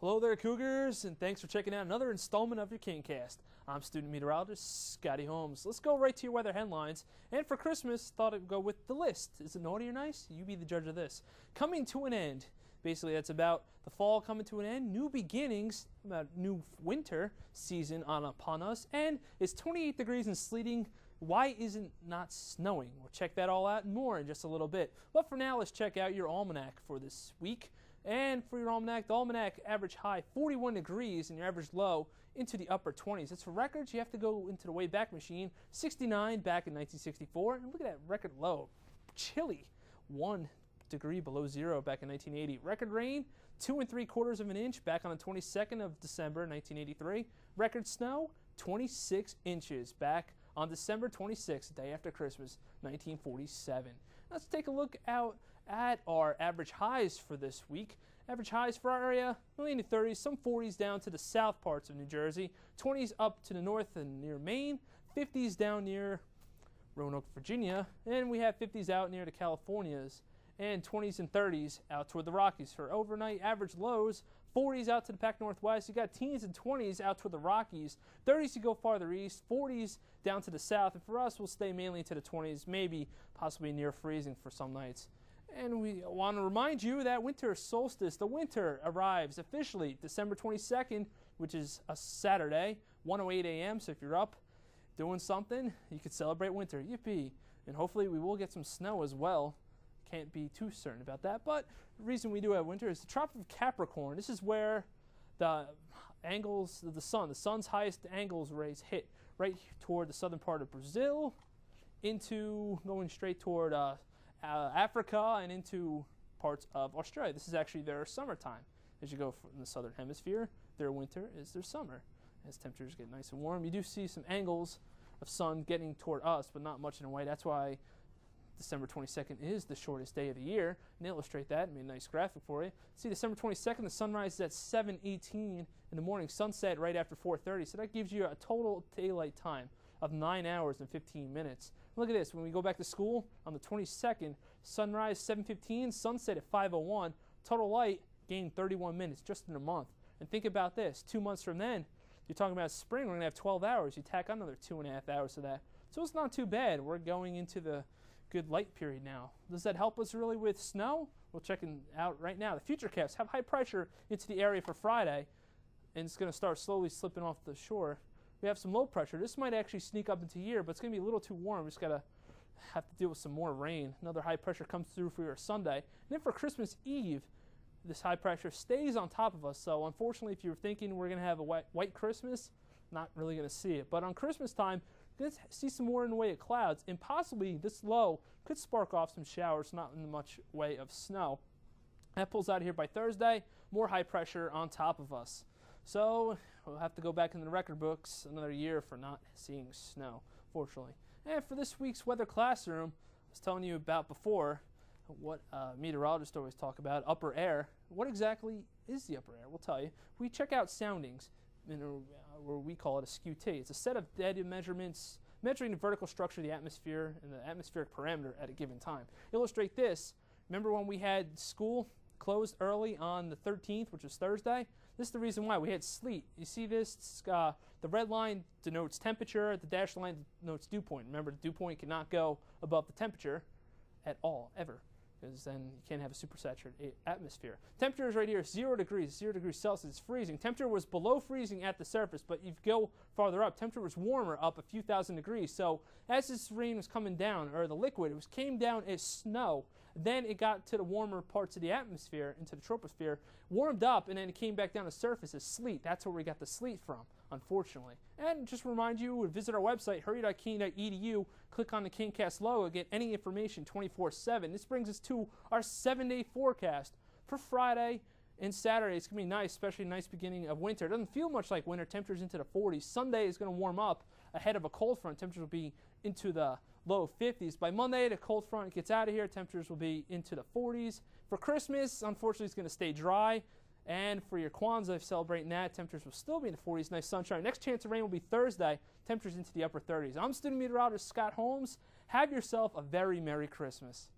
Hello there, Cougars, and thanks for checking out another installment of your Keancast. I'm student meteorologist Scotty Holmes. Let's go right to your weather headlines. And for Christmas, thought I'd go with the list. Is it naughty or nice? You be the judge of this. Coming to an end. Basically, that's about the fall coming to an end, new beginnings, about new winter season upon us, and it's 28 degrees and sleeting. Why isn't not snowing? We'll check that all out and more in just a little bit. But for now, let's check out your almanac for this week. And for your almanac, the almanac average high 41 degrees and your average low into the upper 20s. It's for records. You have to go into the Wayback Machine. 69 back in 1964. And look at that record low. Chilly. 1 degree below zero back in 1980. Record rain, 2 3/4 of an inch back on the 22nd of December 1983. Record snow, 26 inches back on December 26th, day after Christmas, 1947. Let's take a look out at our average highs for this week. Average highs for our area, only in the 30s, some 40s down to the south parts of New Jersey, 20s up to the north and near Maine, 50s down near Roanoke, Virginia, and we have 50s out near the Californias, and 20s and 30s out toward the Rockies. For overnight average lows, 40s out to the Pac Northwest. You got teens and 20s out toward the Rockies. 30s you go farther east. 40s down to the south. And for us, we'll stay mainly into the 20s, maybe possibly near freezing for some nights. And we want to remind you that winter solstice, the winter arrives officially December 22nd, which is a Saturday, 1:08 a.m. So if you're up doing something, you could celebrate winter. Yippee. And hopefully we will get some snow as well. Can't be too certain about that, but the reason we do have winter is the Tropic of Capricorn. This is where the angles of the sun's highest angles rays hit right toward the southern part of Brazil, into going straight toward Africa and into parts of Australia. This is actually their summertime. As you go from the southern hemisphere, their winter is their summer. As temperatures get nice and warm, you do see some angles of sun getting toward us, but not much in a way. That's why December 22nd is the shortest day of the year. And to illustrate that, I made a nice graphic for you. See, December 22nd, the sunrise is at 7:18 in the morning, sunset right after 4:30. So that gives you a total daylight time of 9 hours and 15 minutes. Look at this. When we go back to school on the 22nd, sunrise 7:15, sunset at 5:01. Total light gained 31 minutes just in a month. And think about this. 2 months from then, you're talking about spring, we're going to have 12 hours. You tack on another 2.5 hours to that. So it's not too bad. We're going into the good light period now. Does that help us really with snow? We'll check it out right now. The Futurecasts have high pressure into the area for Friday, and it's going to start slowly slipping off the shore. We have some low pressure. This might actually sneak up into here, but it's going to be a little too warm. We just got to have to deal with some more rain. Another high pressure comes through for your Sunday. And then for Christmas Eve, this high pressure stays on top of us. So unfortunately, if you're thinking we're going to have a white Christmas, not really going to see it. But on Christmas time, going to see some more in the way of clouds, and possibly this low could spark off some showers, not in much way of snow. That pulls out of here by Thursday, more high pressure on top of us. So we'll have to go back in the record books another year for not seeing snow, fortunately. And for this week's weather classroom, I was telling you about before what meteorologists always talk about, upper air. What exactly is the upper air? We'll tell you. We check out soundings, where we call it a skew-t. It's a set of data measurements measuring the vertical structure of the atmosphere and the atmospheric parameter at a given time. Illustrate this. Remember when we had school closed early on the 13th, which was Thursday? This is the reason why. We had sleet. You see this? The red line denotes temperature. The dashed line denotes dew point. Remember, the dew point cannot go above the temperature at all, ever, because then you can't have a supersaturated atmosphere. Temperature is right here, 0 degrees Celsius, freezing. Temperature was below freezing at the surface, but if you go farther up, temperature was warmer up a few thousand degrees. So as this rain was coming down, or the liquid, came down as snow. Then it got to the warmer parts of the atmosphere, into the troposphere, warmed up, and then it came back down to the surface as sleet. That's where we got the sleet from, unfortunately. And just remind you, visit our website, hurry.keene.edu, click on the Keancast logo, get any information 24/7. This brings us to our 7-day forecast for Friday and Saturday. It's going to be nice, especially a nice beginning of winter. It doesn't feel much like winter. Temperatures into the 40s. Sunday is going to warm up ahead of a cold front. Temperatures will be into the low 50s. By Monday, the cold front gets out of here. Temperatures will be into the 40s. For Christmas, unfortunately, it's going to stay dry. And for your Kwanzaa, celebrating that, temperatures will still be in the 40s. Nice sunshine. Next chance of rain will be Thursday. Temperatures into the upper 30s. I'm student meteorologist Scott Holmes. Have yourself a very Merry Christmas.